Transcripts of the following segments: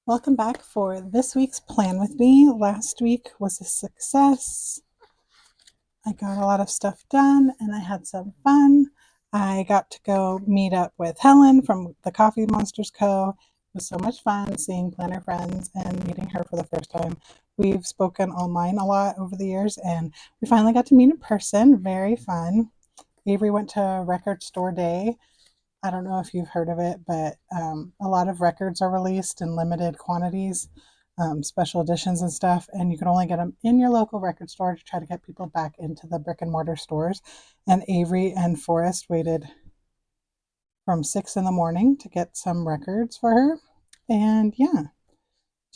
Welcome back for this week's plan with me. Last week was a success. I got a lot of stuff done and I had some fun. I got to go meet up with Helen from the Coffee Monsters Co. It was so much fun seeing planner friends and meeting her for the first time. We've spoken online a lot over the years and we finally got to meet in person. Very fun. Avery went to Record Store Day. I don't know if you've heard of it, but a lot of records are released in limited quantities, special editions and stuff, and you can only get them in your local record store to try to get people back into the brick and mortar stores. And Avery and Forrest waited from 6 in the morning to get some records for her. And yeah,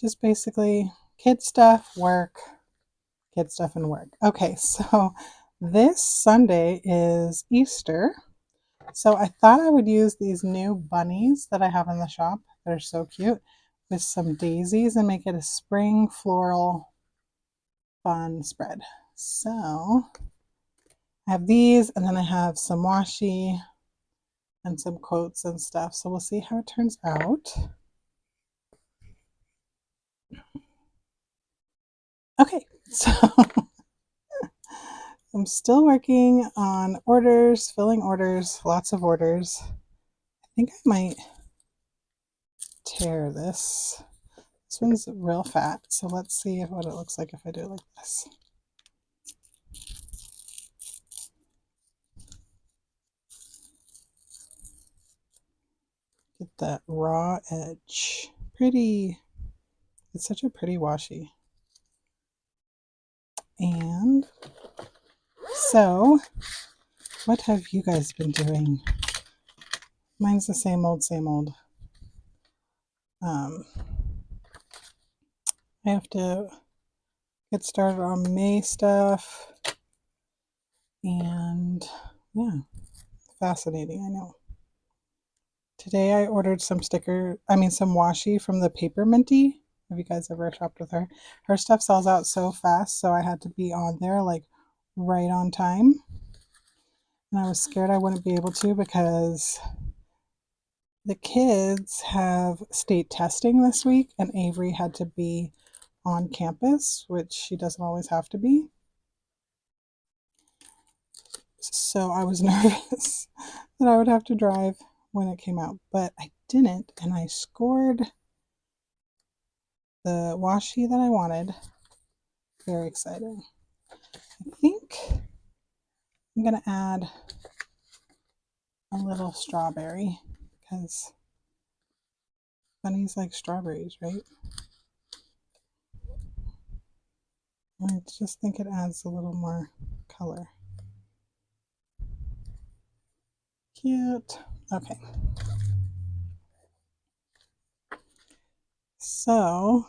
just basically kid stuff, work, kid stuff, and work. Okay, so this Sunday is Easter. So I thought I would use these new bunnies that I have in the shop. They're so cute with some daisies and make it a spring floral fun spread. So I have these and then I have some washi and some quotes and stuff. So we'll see how it turns out. Okay, so I'm still working on orders, filling orders, lots of orders. I think I might tear this. This one's real fat, so let's see what it looks like if I do it like this. Get that raw edge. Pretty. It's such a pretty washi. And so, what have you guys been doing? Mine's the same old, same old. I have to get started on May stuff. And yeah, fascinating, I know. Today I ordered some some washi from the Paper Minty. Have you guys ever shopped with her? Her stuff sells out so fast, so I had to be on there like right on time. And I was scared I wouldn't be able to because the kids have state testing this week and Avery had to be on campus, which she doesn't always have to be. So I was nervous that I would have to drive when it came out, but I didn't, and I scored the washi that I wanted. Very excited. I think I'm gonna add a little strawberry because bunnies like strawberries, right? I just think it adds a little more color. Cute. Okay. So,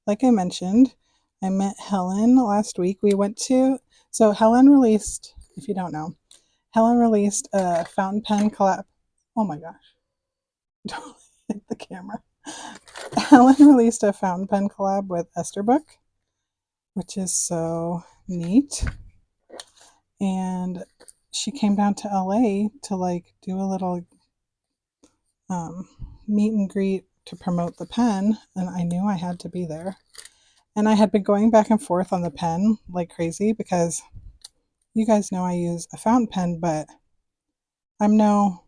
like I mentioned, I met Helen last week. So Helen released, if you don't know, Helen released a fountain pen collab. Oh my gosh. Don't hit the camera. Helen released a fountain pen collab with Esterbrook, which is so neat. And she came down to LA to like do a little meet and greet to promote the pen, and I knew I had to be there. And I had been going back and forth on the pen like crazy because you guys know I use a fountain pen, but I'm no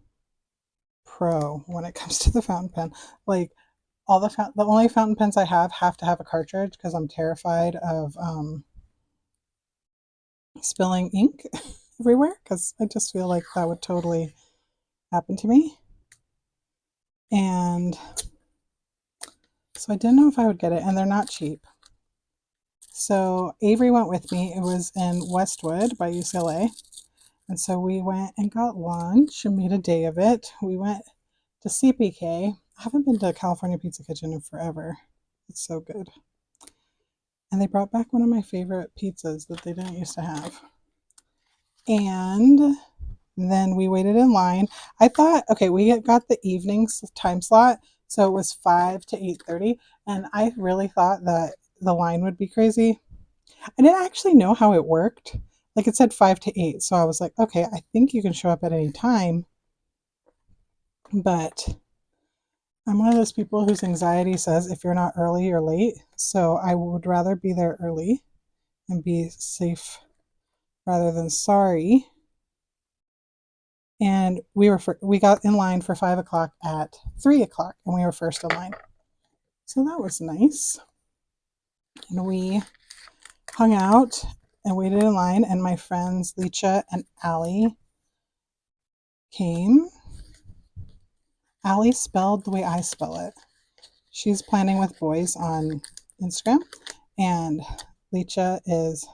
pro when it comes to the fountain pen. Like the only fountain pens I have to have a cartridge because I'm terrified of spilling ink everywhere because I just feel like that would totally happen to me. And so I didn't know if I would get it, and they're not cheap. So Avery went with me. It was in Westwood by UCLA. And so we went and got lunch and made a day of it. We went to CPK. I haven't been to California Pizza Kitchen in forever. It's so good. And they brought back one of my favorite pizzas that they didn't used to have. And then we waited in line. I thought, okay, we got the evening time slot, so it was 5 to 8:30, and I really thought that the line would be crazy. I didn't actually know how it worked. Like it said 5 to 8, so I was like, okay, I think you can show up at any time. But I'm one of those people whose anxiety says if you're not early, you're late. So I would rather be there early and be safe rather than sorry. And we got in line for 5 o'clock at 3 o'clock, and we were first in line. So that was nice. And we hung out and waited in line, and my friends Lecha and Allie came. Allie spelled the way I spell it. She's planning with boys on Instagram, and Lecha is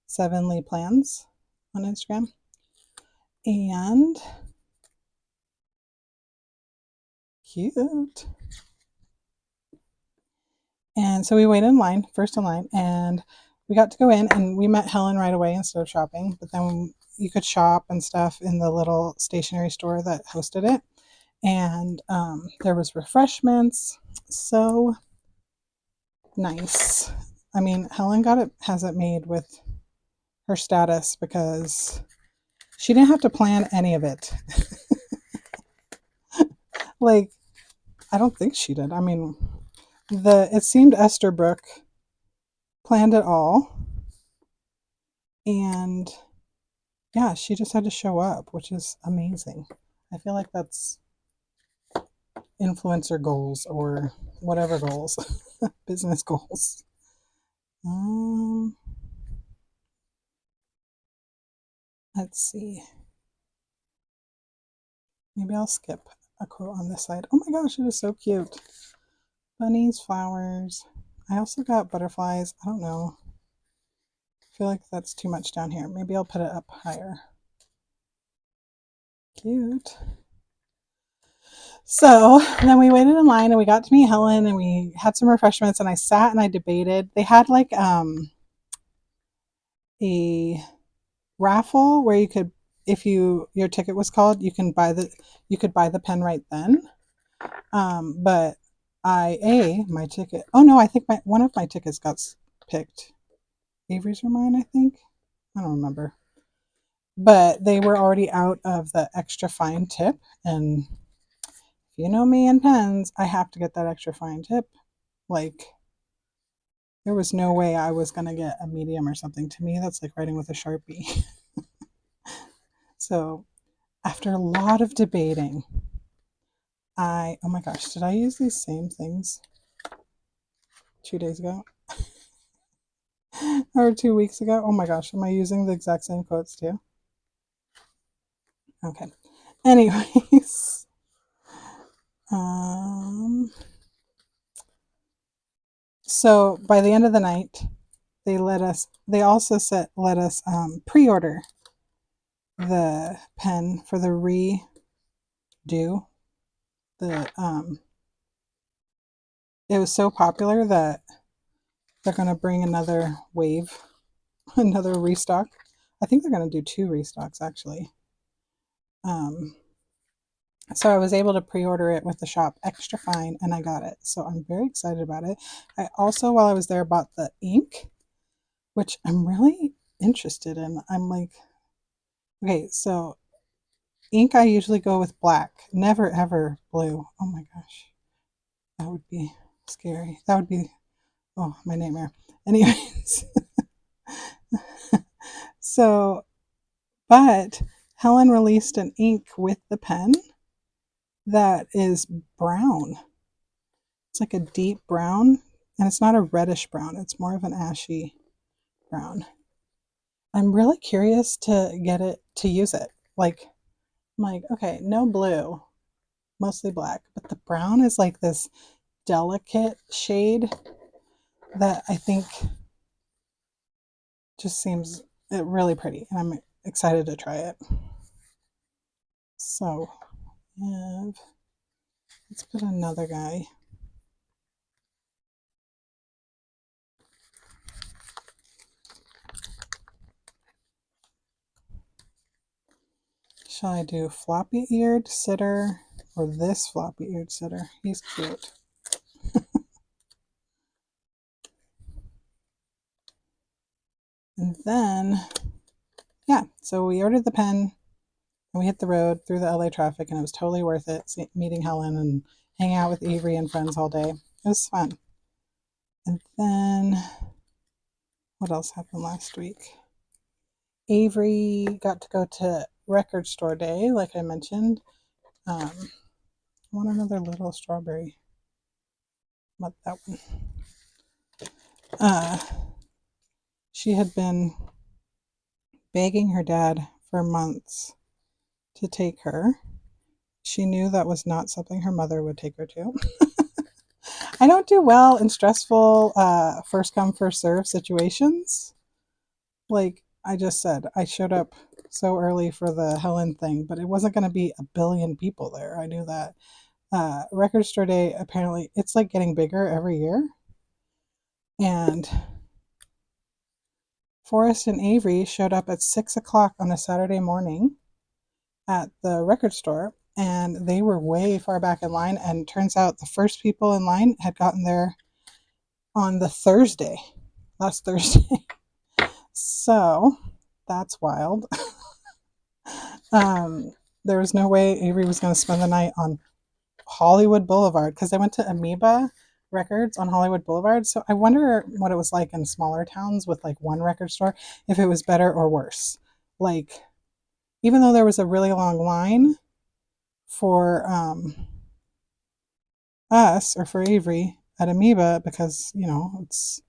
7 Lee Plans on Instagram. And cute. And so we waited in line, first in line, and we got to go in, and we met Helen right away instead of shopping. But then you could shop and stuff in the little stationery store that hosted it. And there was refreshments. So nice. I mean, Helen has it made with her status because she didn't have to plan any of it. Like, I don't think she did. I mean, it seemed Esterbrook planned it all. And yeah, she just had to show up, which is amazing. I feel like that's influencer goals or whatever goals, business goals. Let's see. Maybe I'll skip a quote on this side. Oh my gosh, it is so cute. Bunnies, flowers. I also got butterflies. I don't know. I feel like that's too much down here. Maybe I'll put it up higher. Cute. So then we waited in line and we got to meet Helen and we had some refreshments and I sat and I debated. They had like a raffle where you could, if your ticket was called, you could buy the pen right then. But my ticket. Oh no, I think one of my tickets got picked. Avery's or mine, I think. I don't remember. But they were already out of the extra fine tip, and if you know me and pens, I have to get that extra fine tip. Like, there was no way I was gonna get a medium or something. To me, that's like writing with a Sharpie. So after a lot of debating, oh my gosh, did I use these same things 2 days ago? Or 2 weeks ago? Oh my gosh, am I using the exact same quotes too? Okay. Anyways, so by the end of the night, they also let us pre-order the pen for the redo. It was so popular that they're going to bring another wave, another restock. I think they're going to do 2 restocks actually. So I was able to pre-order it with the shop extra fine and I got it. So I'm very excited about it. I also, while I was there, bought the ink, which I'm really interested in. I'm like, okay, so ink, I usually go with black, never ever blue. Oh my gosh, that would be scary. That would be, oh, my nightmare. Anyways, so, but Helen released an ink with the pen that is brown. It's like a deep brown, and it's not a reddish brown. It's more of an ashy brown. I'm really curious to get it, to use it. Like, I'm like, okay, no blue, mostly black, but the brown is like this delicate shade that I think just seems really pretty, and I'm excited to try it. So, let's put another guy. Shall I do floppy-eared sitter or this floppy-eared sitter? He's cute. And then, yeah, so we ordered the pen and we hit the road through the LA traffic and it was totally worth it meeting Helen and hang out with Avery and friends all day. It was fun. And then, what else happened last week? Avery got to go to record store day, like I mentioned. I want another little strawberry. Not that one. She had been begging her dad for months to take her. She knew that was not something her mother would take her to. I don't do well in stressful first come, first serve situations. Like I just said, I showed up so early for the Helen thing, but it wasn't going to be a billion people there. I knew that. Record store day, apparently, it's like getting bigger every year. And Forrest and Avery showed up at 6 o'clock on a Saturday morning at the record store, and they were way far back in line. And turns out the first people in line had gotten there on the Thursday, last Thursday. So that's wild. There was no way Avery was going to spend the night on Hollywood Boulevard because they went to Amoeba Records on Hollywood Boulevard. So I wonder what it was like in smaller towns with like one record store, if it was better or worse. Like, even though there was a really long line for us or for Avery at Amoeba because, you know, it's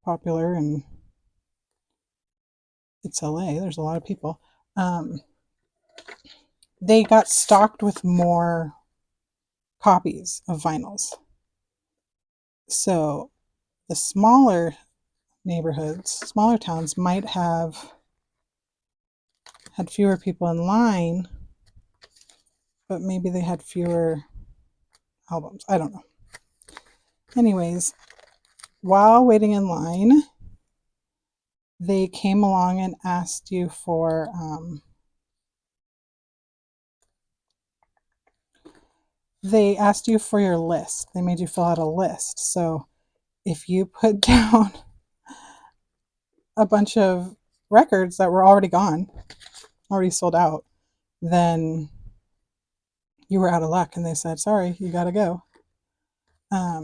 popular and it's LA, there's a lot of people. They got stocked with more copies of vinyls. So the smaller neighborhoods, smaller towns might have had fewer people in line, but maybe they had fewer albums. I don't know. Anyways, while waiting in line, they came along and asked you for they asked you for your list. They made you fill out a list. So if you put down a bunch of records that were already gone, already sold out, then you were out of luck. And they said, sorry, you got to go. I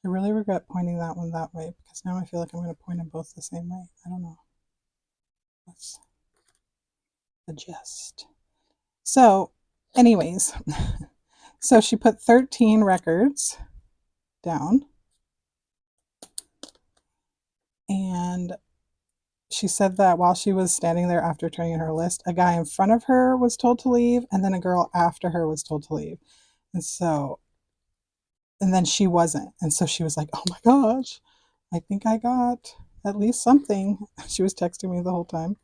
really regret pointing that one that way because now I feel like I'm going to point them both the same way. I don't know. Let's adjust. So, anyways, so she put 13 records down. And she said that while she was standing there after turning in her list, a guy in front of her was told to leave, and then a girl after her was told to leave. And then she wasn't. And so she was like, oh my gosh, I think I got at least something. She was texting me the whole time.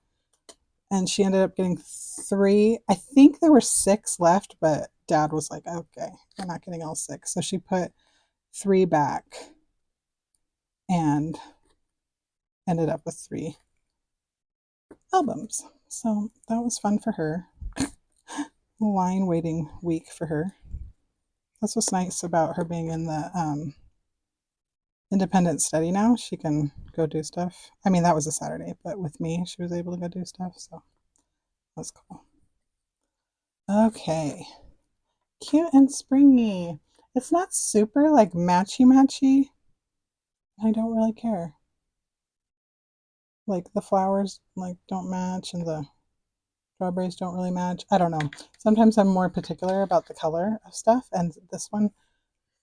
And she ended up getting 3. I think there were 6 left, but Dad was like, okay, we're not getting all 6. So she put 3 back and ended up with 3 albums. So that was fun for her. Line waiting week for her. That's what's nice about her being in the independent study now. She can go do stuff. I mean, that was a Saturday, but with me, she was able to go do stuff. So that's cool. Okay. Cute and springy. It's not super like matchy. I don't really care. Like the flowers like don't match and the strawberries don't really match. I don't know. Sometimes I'm more particular about the color of stuff, and this one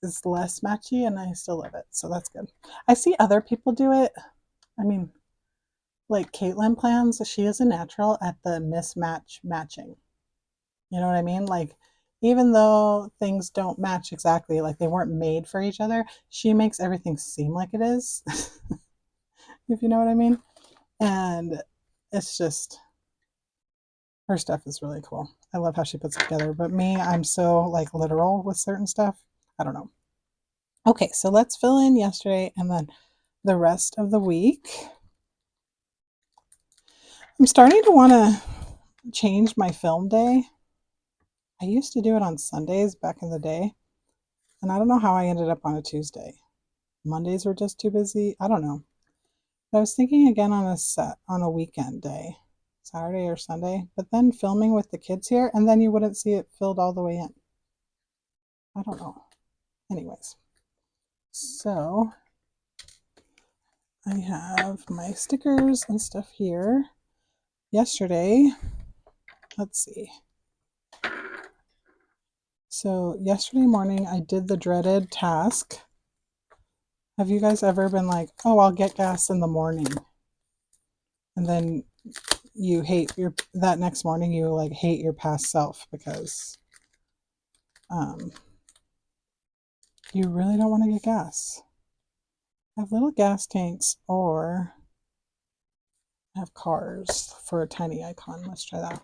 is less matchy and I still love it. So that's good. I see other people do it. I mean, like Caitlin plans, she is a natural at the mismatch matching. You know what I mean? Like, even though things don't match exactly, like they weren't made for each other, she makes everything seem like it is, if you know what I mean. And it's just, her stuff is really cool. I love how she puts it together. But me, I'm so like literal with certain stuff. I don't know. Okay, so let's fill in yesterday and then the rest of the week. I'm starting to want to change my film day. I used to do it on Sundays back in the day, and I don't know how I ended up on a Tuesday. Mondays were just too busy. I don't know. But I was thinking again on a weekend day. Saturday or Sunday, but then filming with the kids here, and then you wouldn't see it filled all the way in. I don't know. Anyways, so I have my stickers and stuff here. Yesterday, let's see. So yesterday morning, I did the dreaded task. Have you guys ever been like, oh, I'll get gas in the morning, and then you hate that next morning you like hate your past self because you really don't want to get gas. Have little gas tanks or have cars for a tiny icon. Let's try that.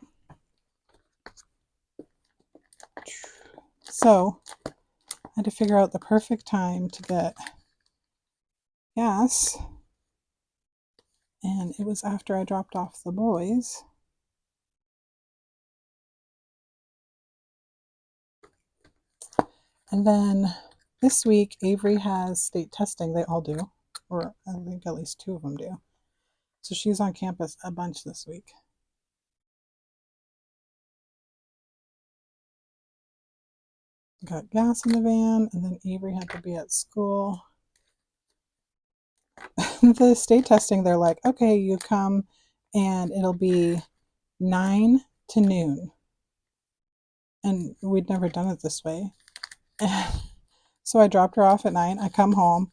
So I had to figure out the perfect time to get gas, and it was after I dropped off the boys. And then this week Avery has state testing. They all do, or I think at least 2 of them do. So she's on campus a bunch this week. Got gas in the van, and then Avery had to be at school. The state testing, they're like, okay, you come and it'll be 9 to noon. And we'd never done it this way. So I dropped her off at 9. I come home,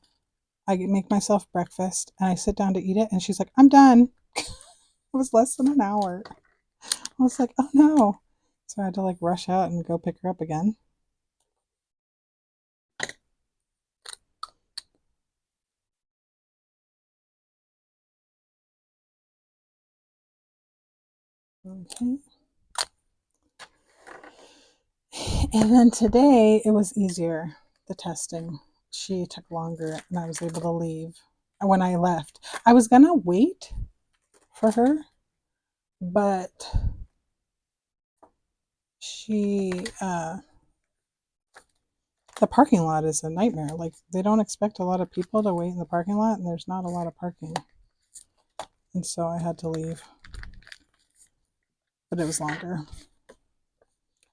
I make myself breakfast, and I sit down to eat it, and she's like, I'm done. It was less than an hour. I was like, oh no. So I had to like rush out and go pick her up again. Okay. And then today it was easier, the testing. She took longer and I was able to leave when I left. I was gonna wait for her, but the parking lot is a nightmare. Like, they don't expect a lot of people to wait in the parking lot, and there's not a lot of parking. And so I had to leave. But it was longer.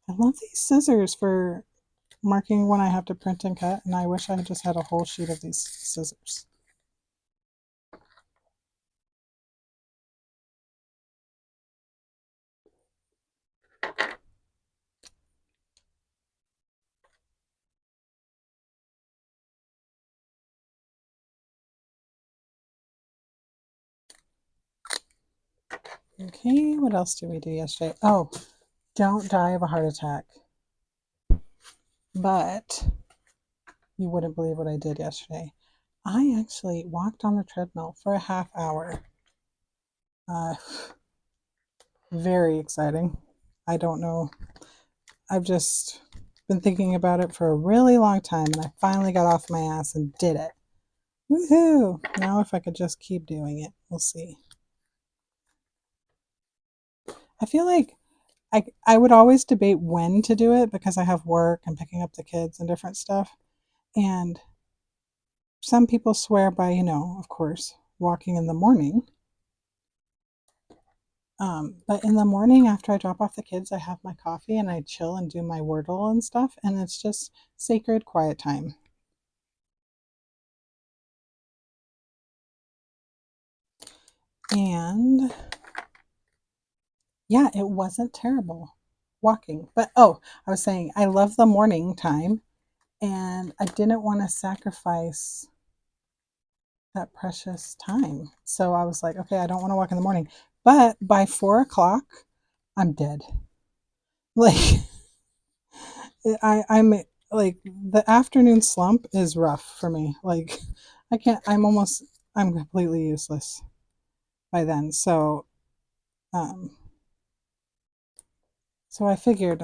I love these scissors for marking when I have to print and cut, and I wish I just had a whole sheet of these scissors. Okay, what else did we do yesterday? Oh, don't die of a heart attack. But you wouldn't believe what I did yesterday. I actually walked on the treadmill for a half hour. Very exciting. I don't know. I've just been thinking about it for a really long time, and I finally got off my ass and did it. Woohoo! Now if I could just keep doing it, we'll see. I feel like I would always debate when to do it because I have work and picking up the kids and different stuff. And some people swear by, of course, walking in the morning. But in the morning after I drop off the kids, I have my coffee and I chill and do my Wordle and stuff. And it's just sacred quiet time. And yeah, it wasn't terrible walking. But I was saying I love the morning time, and I didn't want to sacrifice that precious time. So I was like, okay, I don't want to walk in the morning. But by 4 o'clock, I'm dead. Like, I'm like, the afternoon slump is rough for me. Like, I'm completely useless by then. So I figured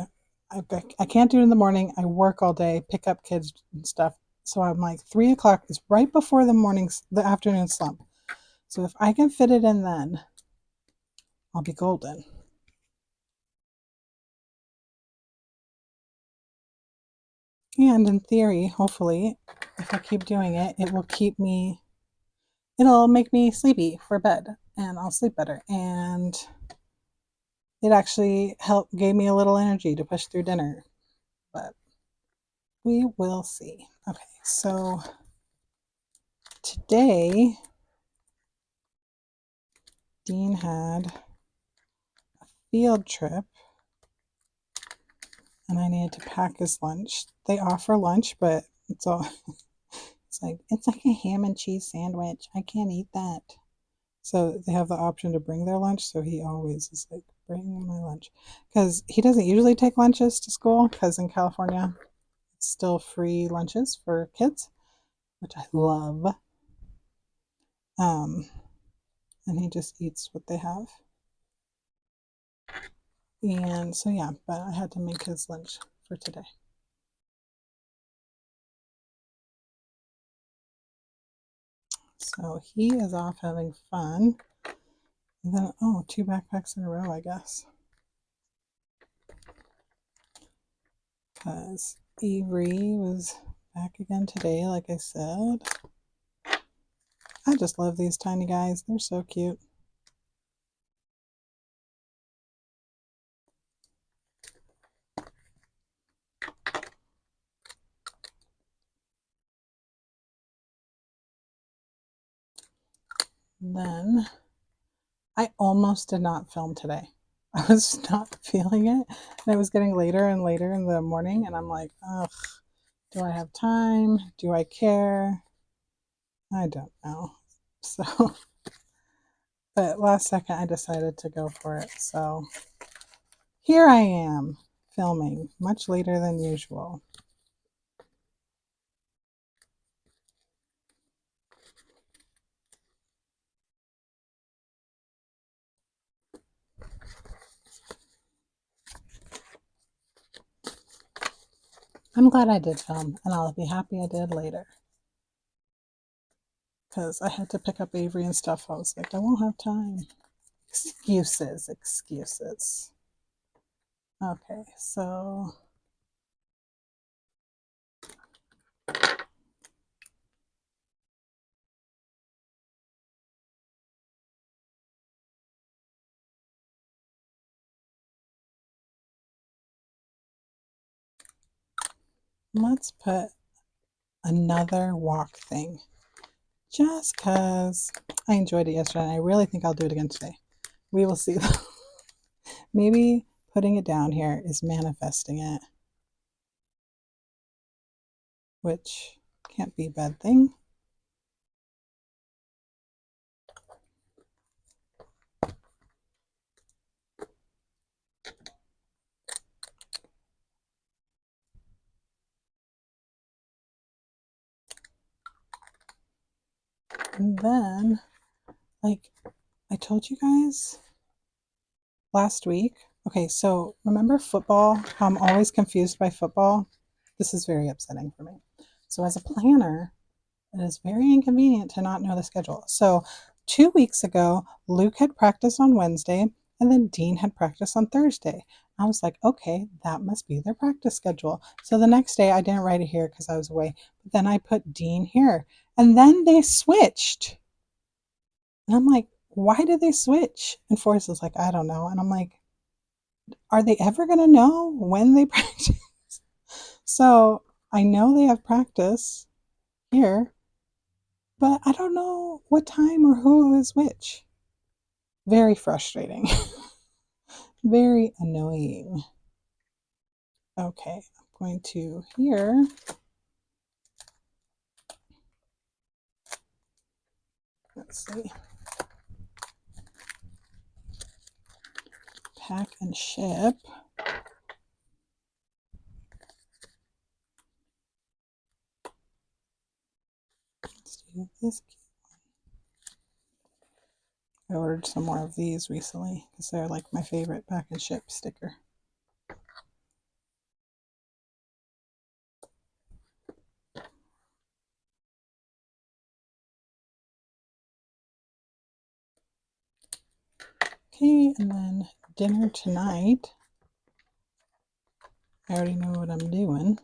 I can't do it in the morning. I work all day, pick up kids and stuff. So I'm like, 3 o'clock is right before the afternoon slump. So if I can fit it in then, I'll be golden. And in theory, hopefully, if I keep doing it, it'll make me sleepy for bed, and I'll sleep better. And it actually gave me a little energy to push through dinner, but we will see. Okay, so today Dean had a field trip and I needed to pack his lunch. They offer lunch, but it's like a ham and cheese sandwich. I can't eat that. So they have the option to bring their lunch. So he always is like, bring my lunch. Because he doesn't usually take lunches to school, because in California, it's still free lunches for kids, which I love. And he just eats what they have. And so, yeah, but I had to make his lunch for today. So he is off having fun. And then, oh, 2 backpacks in a row, I guess. Because Avery was back again today, like I said. I just love these tiny guys. They're so cute. Then I almost did not film today. I was not feeling it. And it was getting later and later in the morning. And I'm like, ugh, do I have time? Do I care? I don't know. So, but last second I decided to go for it. So here I am filming much later than usual. I'm glad I did film, and I'll be happy I did later. Because I had to pick up Avery and stuff. I was like, I won't have time. Excuses, excuses. Okay, so let's put another walk thing. Just because I enjoyed it yesterday, and I really think I'll do it again today. We will see. Maybe putting it down here is manifesting it, which can't be a bad thing. And then, like I told you guys last week, okay, so remember football? How I'm always confused by football? This is very upsetting for me. So, as a planner, it is very inconvenient to not know the schedule. So 2 weeks ago, Luke had practice on Wednesday, and then Dean had practice on Thursday. I was like, okay, that must be their practice schedule. So the next day, I didn't write it here because I was away. But then I put Dean here. And then they switched. And I'm like, why did they switch? And Forrest is like, I don't know. And I'm like, are they ever going to know when they practice? So I know they have practice here, but I don't know what time or who is which. Very frustrating. Very annoying. Okay, I'm going to here. Let's see. Pack and ship. Let's do this. I ordered some more of these recently because they're like my favorite pack and ship sticker. Okay, and then dinner tonight. I already know what I'm doing.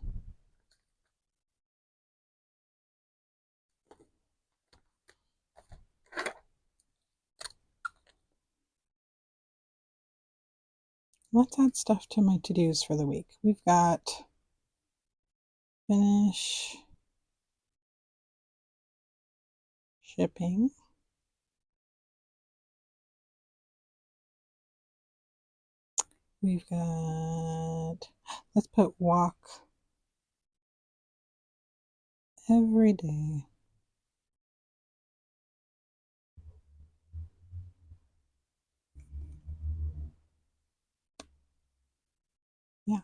let's add stuff to my to-dos for the week. We've got finish shipping. We've got, let's put walk every day. Yeah.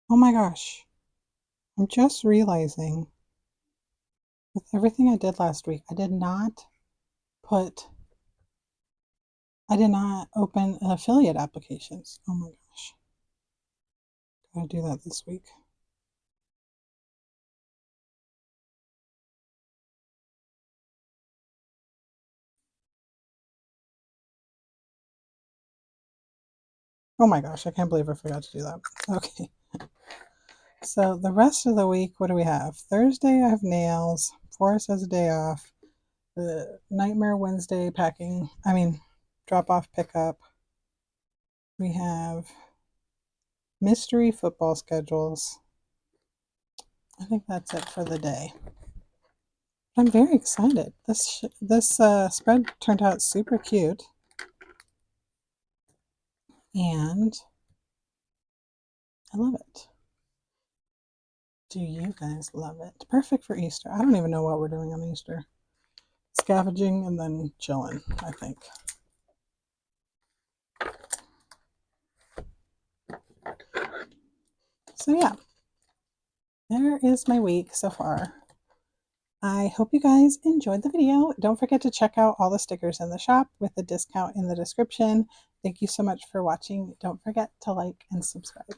Oh my gosh. I'm just realizing with everything I did last week, I did not open affiliate applications. Oh my gosh. Gotta do that this week. Oh my gosh, I can't believe I forgot to do that. Okay. So the rest of the week, what do we have? Thursday, I have nails. Forrest has a day off. The Nightmare Wednesday drop off pickup. We have mystery football schedules. I think that's it for the day. I'm very excited. This spread turned out super cute. And I love it. Do you guys love it? Perfect for Easter. I don't even know what we're doing on Easter. Scavenging and then chilling, I think. So yeah, there is my week so far. I hope you guys enjoyed the video. Don't forget to check out all the stickers in the shop with the discount in the description. Thank you so much for watching. Don't forget to like and subscribe.